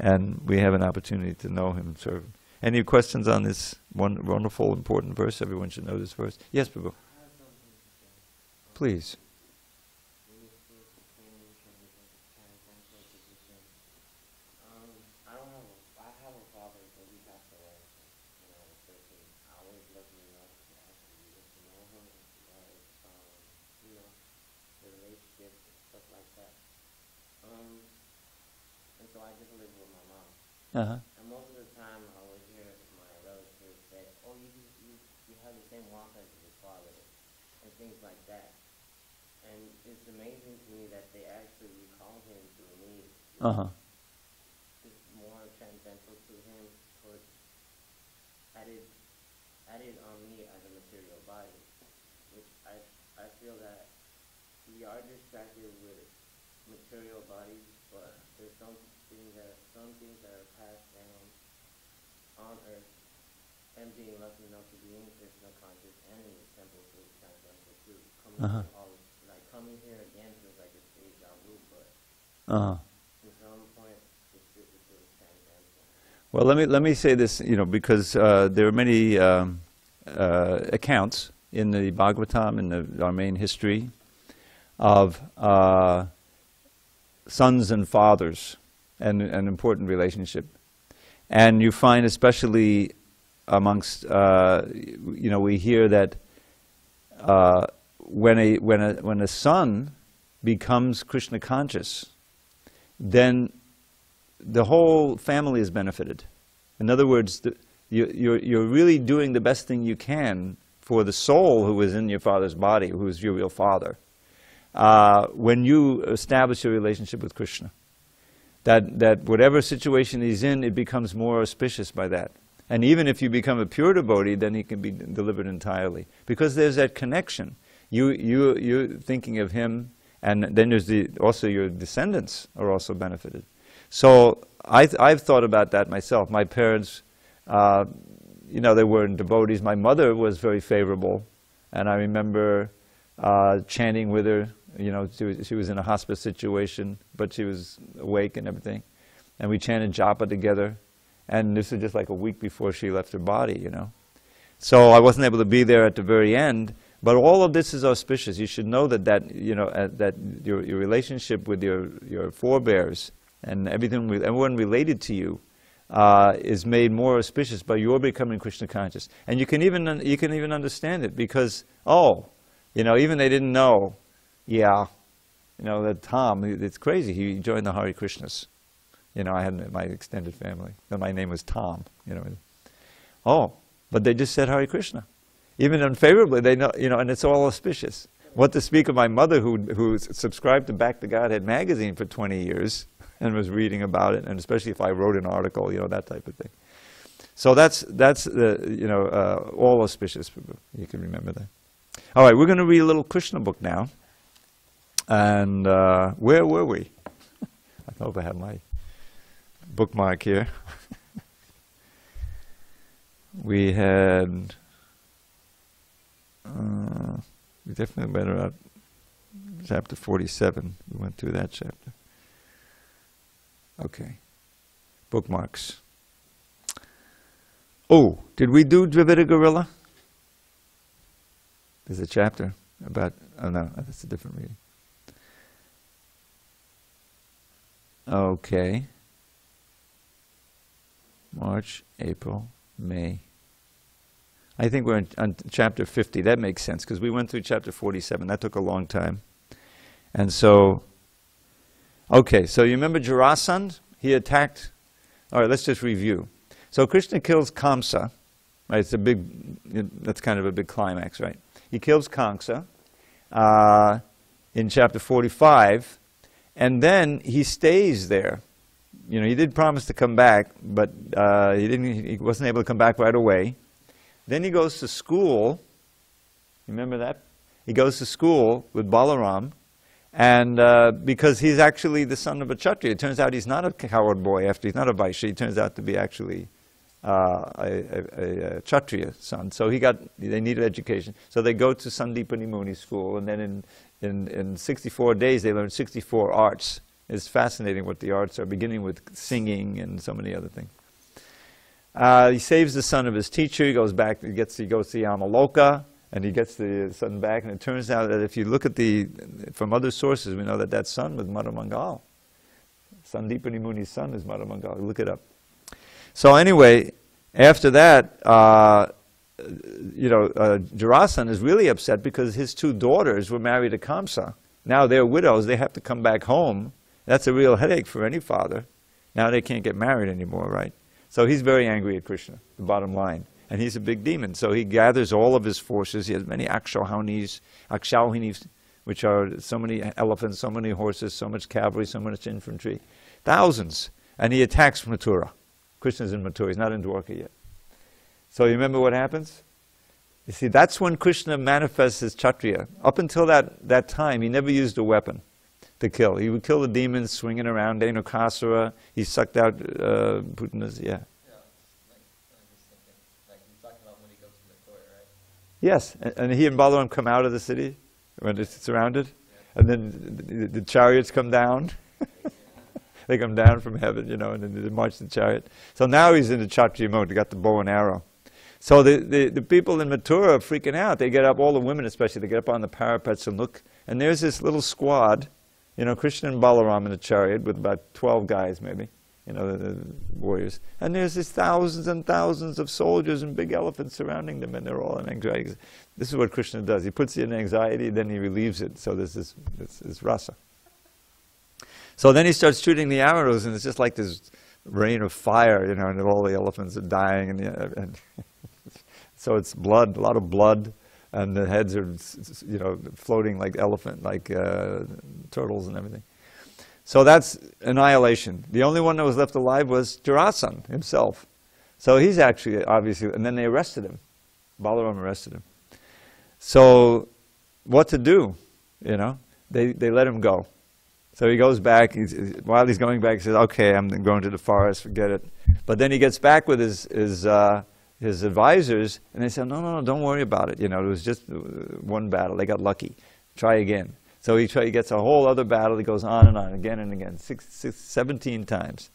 And we have an opportunity to know him and serve him. Any questions on this wonderful, important verse? Everyone should know this verse. Yes, Prabhu. Please. just live with my mom. Uh-huh. And most of the time I would hear my relatives say, oh, you have the same walk as your father, and things like that. And it's amazing to me that they actually recall him to me. Uh-huh. It's more transcendental to him, towards added on me as a material body, which I feel that we are distracted with material bodies, but there's some things that are passed down on earth, and being lucky enough to be in Krishna conscious and in the temple feels transcendental too. Coming here again feels like a deja vu, but at some point it feels transcendental. Well, let me say this, because there are many accounts in the Bhagavatam, in our main history, of sons and fathers, and an important relationship. And you find, especially amongst, we hear that when a son becomes Krishna conscious, then the whole family is benefited. In other words, you're really doing the best thing you can for the soul who is in your father's body, who is your real father, when you establish a relationship with Krishna. That whatever situation he's in, it becomes more auspicious by that. And even if you become a pure devotee, then he can be delivered entirely. Because there's that connection. You're thinking of him, and then there's also your descendants are also benefited. So I've thought about that myself. My parents, they weren't devotees. My mother was very favorable, and I remember chanting with her. She was in a hospice situation, but she was awake and everything. And we chanted japa together. And this was just like a week before she left her body, So I wasn't able to be there at the very end. But all of this is auspicious. You should know that your relationship with your forebears and everyone related to you is made more auspicious by your becoming Krishna conscious. And you can even understand it because, even they didn't know. Yeah, that Tom, it's crazy. He joined the Hare Krishnas. I had my extended family. And my name was Tom. But they just said Hare Krishna. Even unfavorably, they know, and it's all auspicious. What to speak of my mother, who subscribed to Back to Godhead magazine for 20 years and was reading about it, and especially if I wrote an article, that type of thing. So that's all auspicious. You can remember that. All right, we're going to read a little Krishna book now. And where were we? I hope I have my bookmark here. We had, we definitely better at chapter 47. We went through that chapter. Okay. Bookmarks. Oh, did we do Dravida Gorilla? There's a chapter about, oh no, that's a different reading. Okay. March, April, May. I think we're on chapter 50. That makes sense because we went through chapter 47. That took a long time. And so, okay, so you remember Jarasandha? He attacked. All right, let's just review. So Krishna kills Kamsa. Right, it's a big, that's kind of a big climax, right? He kills Kamsa in chapter 45. And then he stays there. He did promise to come back, but he wasn't able to come back right away. Then he goes to school. Remember that? He goes to school with Balaram, and because he's actually the son of a Kshatriya. It turns out he's not a coward boy after he's not a Vaishya. He turns out to be actually a Kshatriya son. So they needed education. So they go to Sandipani Muni school, and then in 64 days they learn 64 arts. It's fascinating what the arts are, beginning with singing and so many other things. He saves the son of his teacher. He goes back. He goes to Yamaloka, and he gets the son back. And it turns out that if you look at from other sources, we know that son was Madhu Mangal. Sandipani Muni's son is Madhu Mangal. Look it up. So anyway, after that, Jarasandha is really upset because his two daughters were married to Kamsa. Now they're widows. They have to come back home. That's a real headache for any father. Now they can't get married anymore, right? So he's very angry at Krishna, the bottom line. And he's a big demon. So he gathers all of his forces. He has many akshauhinis, which are so many elephants, so many horses, so much cavalry, so much infantry. Thousands. And he attacks Mathura. Krishna's in Mathura. He's not in Dwarka yet. So you remember what happens? You see, that's when Krishna manifests as Kshatriya. Up until that time, he never used a weapon to kill. He would kill the demons swinging around, Dhenukasura. He sucked out Putana's, yeah. Yes, and he and Balaram come out of the city when it's surrounded, and then the chariots come down. They come down from heaven, you know, and then they march the chariot. So now he's in the Kshatriya mode. He got the bow and arrow. So the people in Mathura are freaking out. They get up, all the women especially, they get up on the parapets and look, and there's this little squad, you know, Krishna and Balaram in a chariot with about 12 guys maybe, you know, the warriors. And there's these thousands and thousands of soldiers and big elephants surrounding them, and they're all in anxiety. This is what Krishna does. He puts you in anxiety, then he relieves it. So there's this rasa. So then he starts shooting the arrows, and it's just like this rain of fire, you know, and all the elephants are dying, and so it's blood, a lot of blood, and the heads are, you know, floating like turtles and everything. So that's annihilation. The only one that was left alive was Jarasandha himself. So he's actually, obviously, and then they arrested him. Balaram arrested him. So what to do, you know? They let him go. So he goes back, while he's going back, he says, okay, I'm going to the forest, forget it. But then he gets back with his advisors, and they say, no, don't worry about it. You know, it was just one battle. They got lucky. Try again. So he gets a whole other battle. He goes on, again and again, 17 times.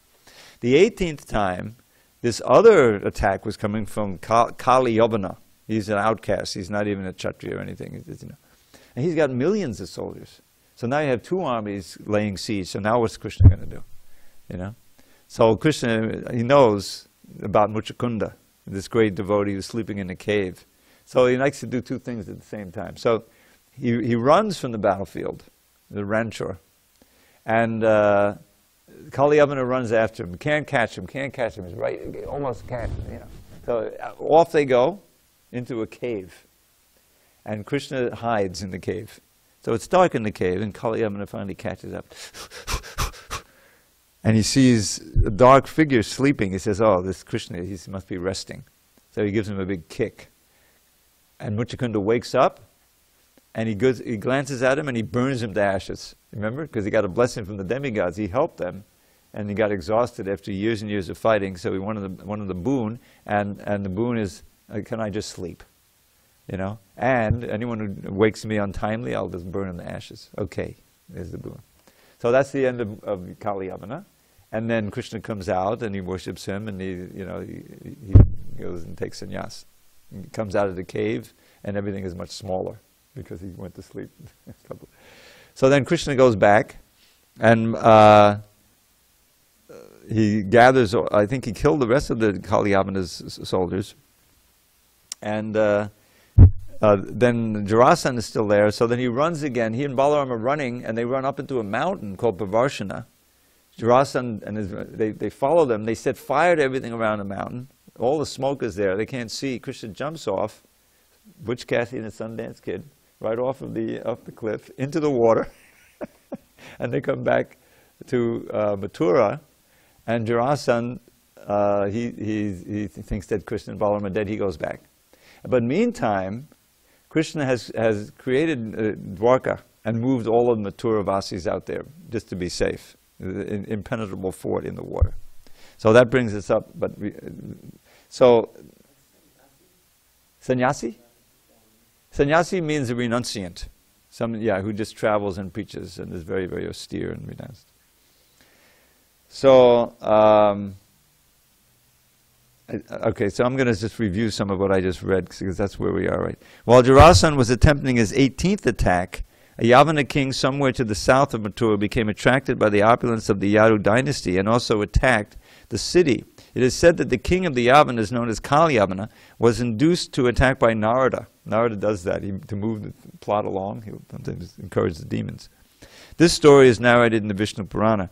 The 18th time, this other attack was coming from Kali Yavana. He's an outcast. He's not even a Kshatriya or anything. You know. And he's got millions of soldiers. So now you have two armies laying siege. So now what's Krishna going to do? You know? So Krishna, he knows about Muchakunda, this great devotee who's sleeping in a cave. So he likes to do two things at the same time. So he runs from the battlefield, the Ranchor, and Kali Yavana runs after him. Can't catch him. He's right, almost can't, you know. So off they go into a cave, and Krishna hides in the cave. So it's dark in the cave, and Kali Yavana finally catches up. And he sees a dark figure sleeping. He says, oh, this Krishna, he must be resting. So he gives him a big kick. And Muchakunda wakes up, and he glances at him, and he burns him to ashes. Remember? Because he got a blessing from the demigods. He helped them, and he got exhausted after years and years of fighting. So he wanted the boon, and the boon is, can I just sleep? You know? And anyone who wakes me untimely, I'll just burn him to ashes. Okay, there's the boon. So that's the end of Kali Yavana. And then Krishna comes out and he worships him, and he goes and takes sannyas. He comes out of the cave and everything is much smaller because he went to sleep. So then Krishna goes back and he gathers, I think he killed the rest of the Kali Yavana's soldiers. And then Jarasandha is still there, so then he runs again. He and Balaram are running, and they run up into a mountain called Pavarshana. Jarasandha and they follow them. They set fire to everything around the mountain. All the smoke is there. They can't see. Krishna jumps off, Butch Cassidy and the Sundance Kid, right off the cliff into the water, and they come back to Mathura, and Jarasandha he thinks that Krishna and Balaram are dead. He goes back, but meantime, Krishna has created Dwarka and moved all of the Mathura Vasis out there just to be safe, an impenetrable fort in the water. So that brings us up. But so sannyasi? Sannyasi means a renunciant, who just travels and preaches and is very, very austere and renounced. So okay, so I'm going to just review some of what I just read because that's where we are, right? While Jarasandha was attempting his 18th attack, a Yavana king somewhere to the south of Mathura became attracted by the opulence of the Yadu dynasty and also attacked the city. It is said that the king of the Yavanas, known as Kali Yavana, was induced to attack by Narada. Narada does that, to move the plot along. He sometimes encourages the demons. This story is narrated in the Vishnu Purana.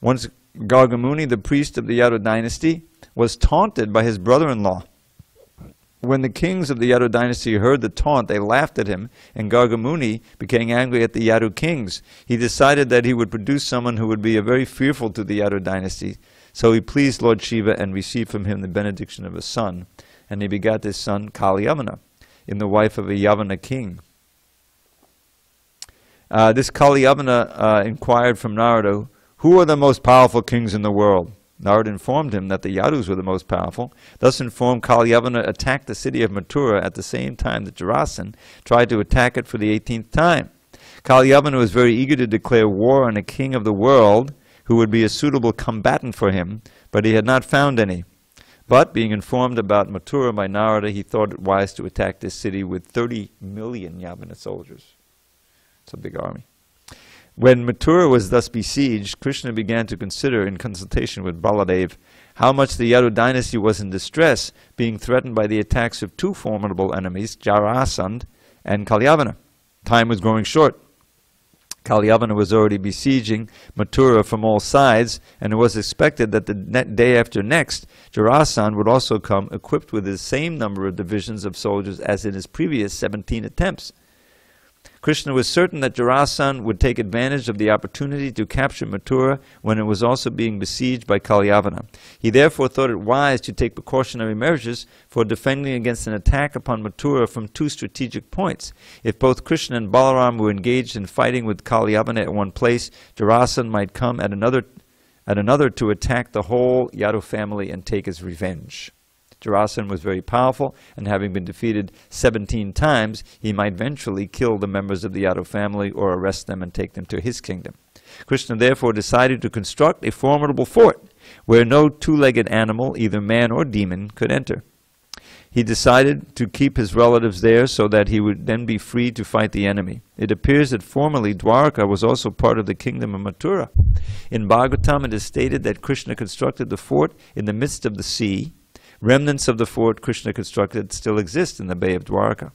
Once Gargamuni, the priest of the Yadu dynasty, was taunted by his brother-in-law. When the kings of the Yadu dynasty heard the taunt, they laughed at him, and Gargamuni became angry at the Yadu kings. He decided that he would produce someone who would be very fearful to the Yadu dynasty. So he pleased Lord Shiva and received from him the benediction of a son. And he begat this son, Kalyavana, in the wife of a Yavana king. This Kalyavana inquired from Narada, "Who are the most powerful kings in the world?" Narada informed him that the Yadus were the most powerful. Thus informed, Kalyavana attacked the city of Mathura at the same time that Jarasan tried to attack it for the 18th time. Kalyavana was very eager to declare war on a king of the world who would be a suitable combatant for him, but he had not found any. But, being informed about Mathura by Narada, he thought it wise to attack this city with 30 million Yavana soldiers. It's a big army. When Mathura was thus besieged, Krishna began to consider, in consultation with Baladev, how much the Yadu dynasty was in distress, being threatened by the attacks of two formidable enemies, Jarasandha and Kalyavana. Time was growing short. Kalyavana was already besieging Mathura from all sides, and it was expected that the day after next, Jarasandha would also come equipped with the same number of divisions of soldiers as in his previous 17 attempts. Krishna was certain that Jarasandha would take advantage of the opportunity to capture Mathura when it was also being besieged by Kalyavana. He therefore thought it wise to take precautionary measures for defending against an attack upon Mathura from two strategic points. If both Krishna and Balaram were engaged in fighting with Kalyavana at one place, Jarasandha might come at another to attack the whole Yadu family and take his revenge. Jarasandha was very powerful, and having been defeated 17 times, he might eventually kill the members of the Yadu family or arrest them and take them to his kingdom. Krishna therefore decided to construct a formidable fort where no two-legged animal, either man or demon, could enter. He decided to keep his relatives there so that he would then be free to fight the enemy. It appears that formerly Dwarka was also part of the kingdom of Mathura. In Bhagavatam it is stated that Krishna constructed the fort in the midst of the sea. Remnants of the fort Krishna constructed still exist in the Bay of Dwarka.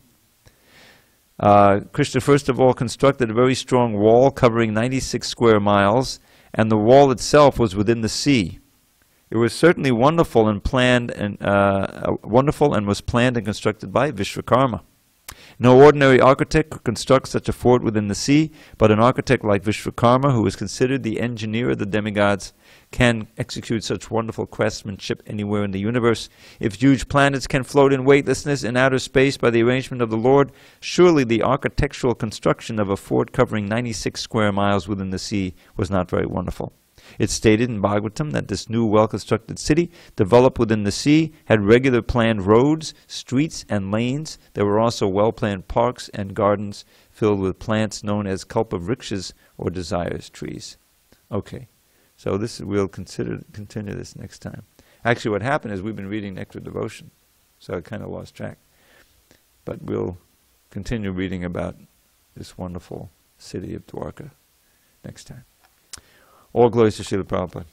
Krishna first of all constructed a very strong wall covering 96 square miles, and the wall itself was within the sea. It was certainly wonderful and was planned and constructed by Vishwakarma. No ordinary architect could construct such a fort within the sea, but an architect like Vishwakarma, who is considered the engineer of the demigods, can execute such wonderful craftsmanship anywhere in the universe. If huge planets can float in weightlessness in outer space by the arrangement of the Lord, surely the architectural construction of a fort covering 96 square miles within the sea was not very wonderful. It's stated in Bhagavatam that this new well-constructed city, developed within the sea, had regular planned roads, streets, and lanes. There were also well-planned parks and gardens filled with plants known as kalpavrikshas, or desires trees. Okay, so we'll continue this next time. Actually, what happened is we've been reading Nectar Devotion, so I kind of lost track. But we'll continue reading about this wonderful city of Dwarka next time. All glories to Srila Prabhupada.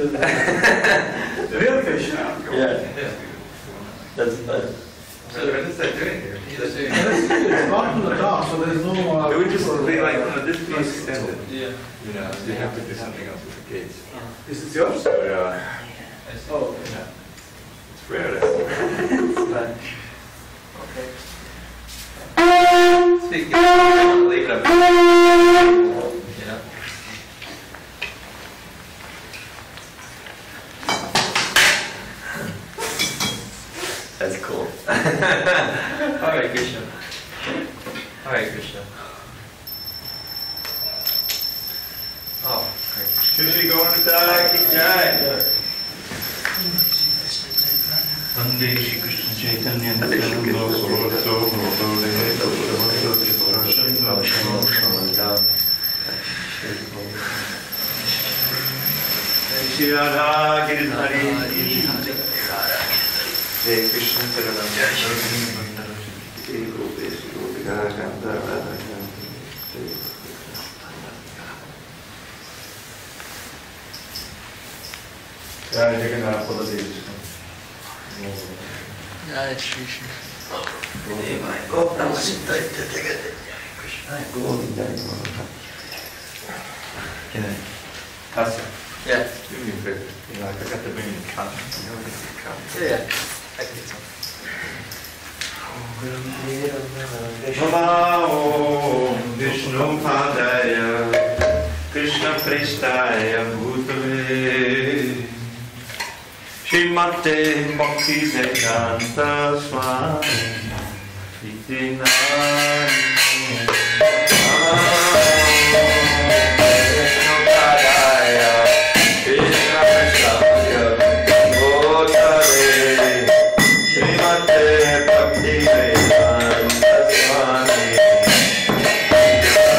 The real Krishna. Yeah. That's fun. So what is that doing here? It's not to the top, so there's no. It would just be like, this be extended. Yeah. You know, you have to do something else with the gates. This is yours? So, yeah. Oh. Yeah. It's rare. That's Okay. Speaking of, leave it up. You know? That's cool. Hare Krishna. Hare Krishna. Oh, great. Shri Gauranga Ki Jai. Vande Shri Krishna Chaitanya Nityananda Saraswati Shri Radha Giridhari Jai Krishna Charanam Jai Jagannath Baladev. Jai Shri Shri. Can I pass it? Yeah. Do me a favor. You know, I forgot to bring you a cup. You know, I get your cup. Yeah. I can get some. Om Vishnu Padaya Krishna Prestaya Bhutale Srimate Bhakti Vedanta Swami Iti Nami Vishnu Padaya Krishna Prestaya Bhutale Srimate Bhakti Vedanta Swami Jai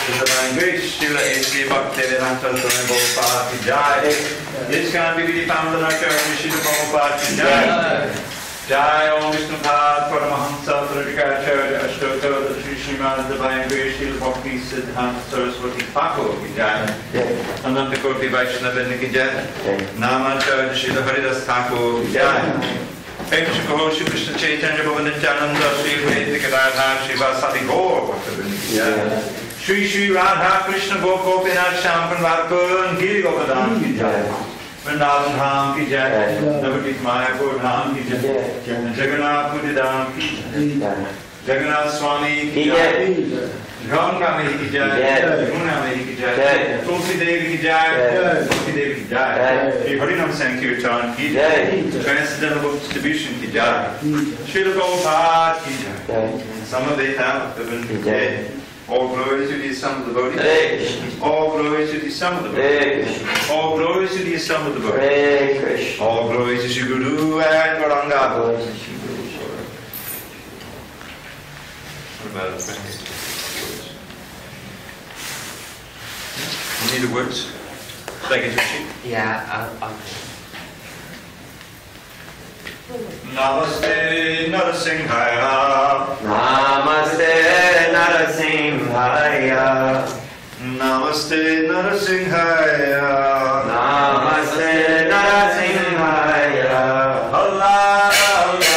Divine Grace, Srila A.C. Bhaktivedanta Swami Prabhupada ki jai. ISKCON BBD founder Acharya Srila Prabhupada ki jai. Jai Om Vishnu Pad Paramahamsa Pradikacharya Ashtoto Sri Srimad Divine Grace Srila Bhakti Siddhanta Saraswati Thakur ki jai. Ananta Koti Vaishnava ki jai. Namacharya Srila Haridas Thakur ki jai. Thank you, Shri Krishna Chaitanya Bhava Nityananda Sri Advaita Gadadhar Srivasadi Gaur Bhaktivinoda Shri Shri Radha Krishna Gopinath Shampan Varkun Giri Govardhan ki jai. Vrindavan Dham ki jai. Navadvip Mayapur Dham ki jai. Jagannath Puri Dham ki jai. Jagannath Swami ki jai. Ganga Mehi ki jai. Yamuna Mehi ki jai. Tulsi Devi ki jai. Tulsi Devi ki jai. Shri Harinam Sankirtan ki jai. Transcendental Book Distribution ki jai. Srila Prabhupada ki jai. Samaveta Bhavan ki jai. All glory to the assembled devotees. All glory to the assembled devotees. All glory to the assembled devotees. All glory to Shri Guru and Gauranga. You need the words? Should I get your sheet? Yeah, I'll Namaste Narasimhaya. Namaste Narasimhaya. Namaste Narasimhaya. Namaste Narasimhaya. Allah, Allah.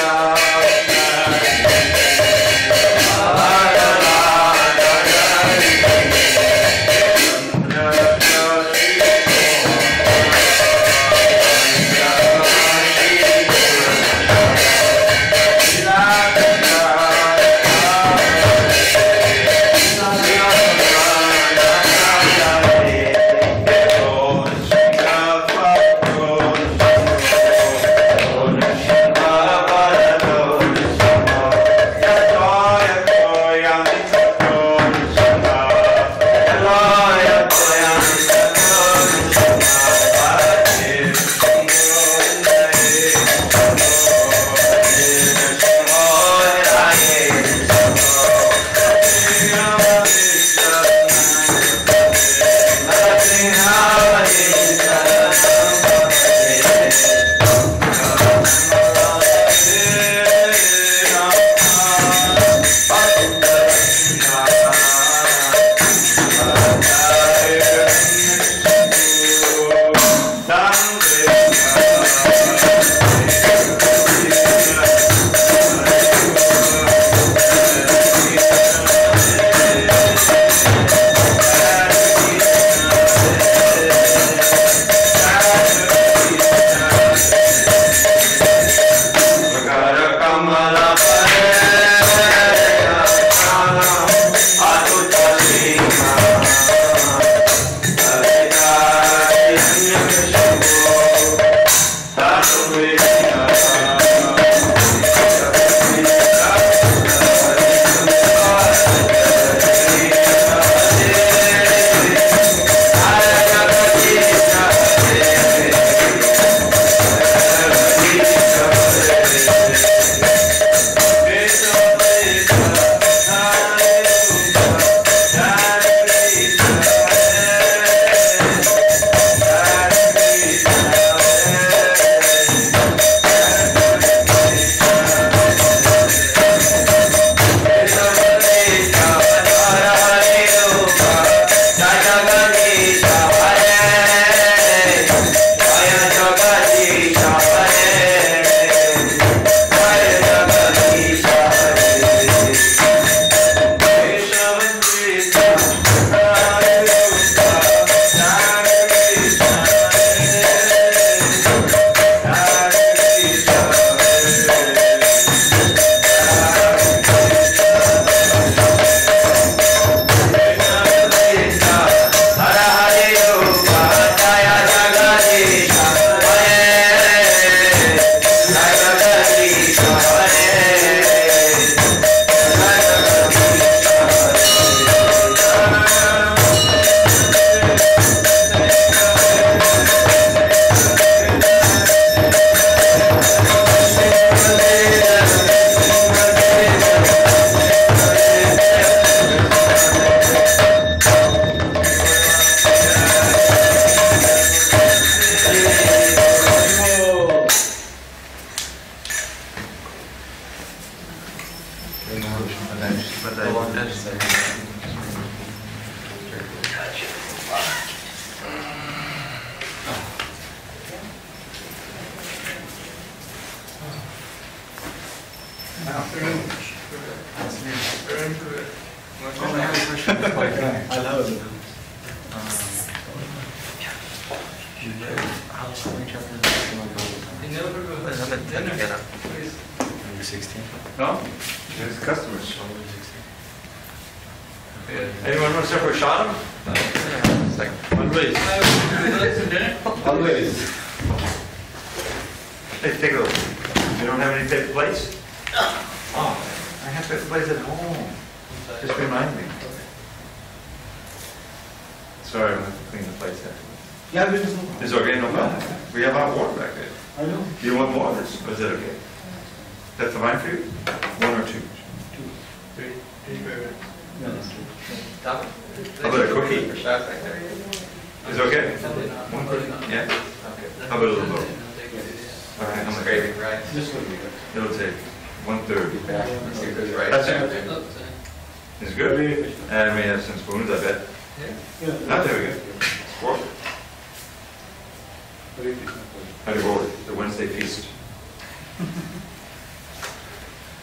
I love it. Number 16. No? There's customers. Anyone want to start for a shot? Always. Always. Hey, take a look. You don't have any paper plates? Oh, I have paper plates at home. Just remind me. Sorry, I'm going to clean the plates after. Yeah, there is no. It's okay, no problem. We have our water back there. I know. Do you want more, or is it okay? That's fine for you? One or two? How about a cookie? Is it okay? One cookie? Yeah? How about a little both? All right, I'm craving rice. This will be good. It'll take 1/3. That's it. It's good. And we have some spoons, I bet. Yeah. Ah, there we go. Fork. How do you go? The Wednesday feast.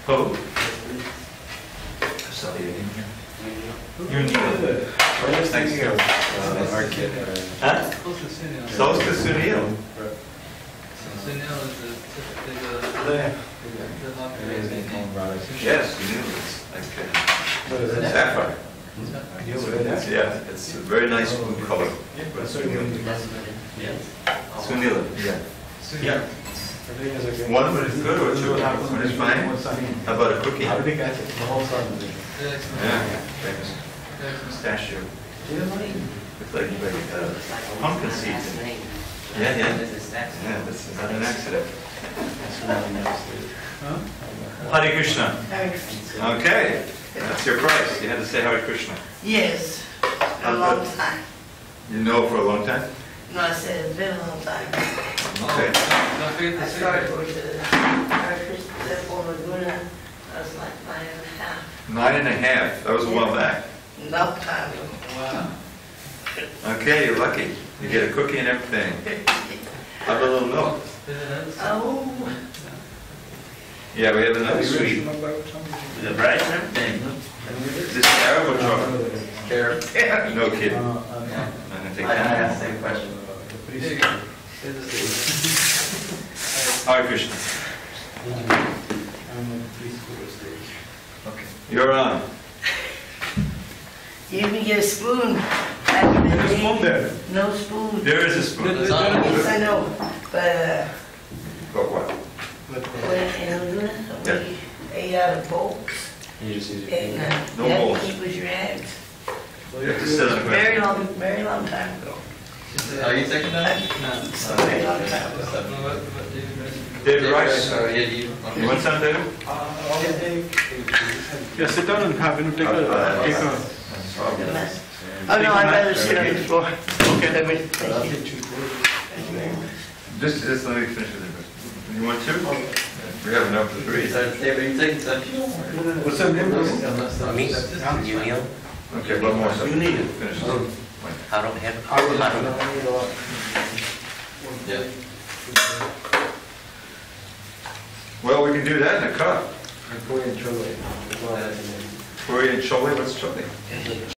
Oh. Sorry, in here. You need it. I was thinking of our kid. Huh? Close to Sunil. Yes, Sunil is like sapphire. Yeah, it's a very nice blue color. Sunil, yeah. Yeah. One when it's good or two when it's fine? How about a cookie? How did he catch it? The whole sun. Yeah, famous pistachio. It's like pumpkin seeds. Yeah, yeah. Yeah, this is not an accident. Hare Krishna. Okay, that's your price. You had to say Hare Krishna. Yes, a long time. You know for a long time? No, I said it's been a long time. Okay. I started with the Hare Krishna Temple Laguna. I was like 9.5. 9.5. That was a while back. Enough time. Wow. Okay, you're lucky. You get a cookie and everything. How about a little milk? Oh, Yeah, we have another sweet. The bright and everything. This terrible chocolate. No kidding. I'm gonna take I that. asked the same question. Hare Krishna. Okay. You're on. you can get a spoon. Back in the There's a day, spoon there. no spoon. There is a spoon. Yes, I know, but Got what? when in Laguna, we ate out of bowls. You just use And No you had bowls. to keep with your hands. You have to sit on the ground. Very long time ago. Are you taking that? Very long time ago. David Rice. You You want some, David? Yeah, sit down and have, take a. The mess. Oh, no, I'd rather sit on the floor. Okay. Thank you. Just let me finish with it. You want two? We have enough for three. What's her name? Me? You meal? Okay, one more. You need it. Finish. I don't have. Yeah. Well, we can do that in a cup. Korean chole. Korean chole, what's chole?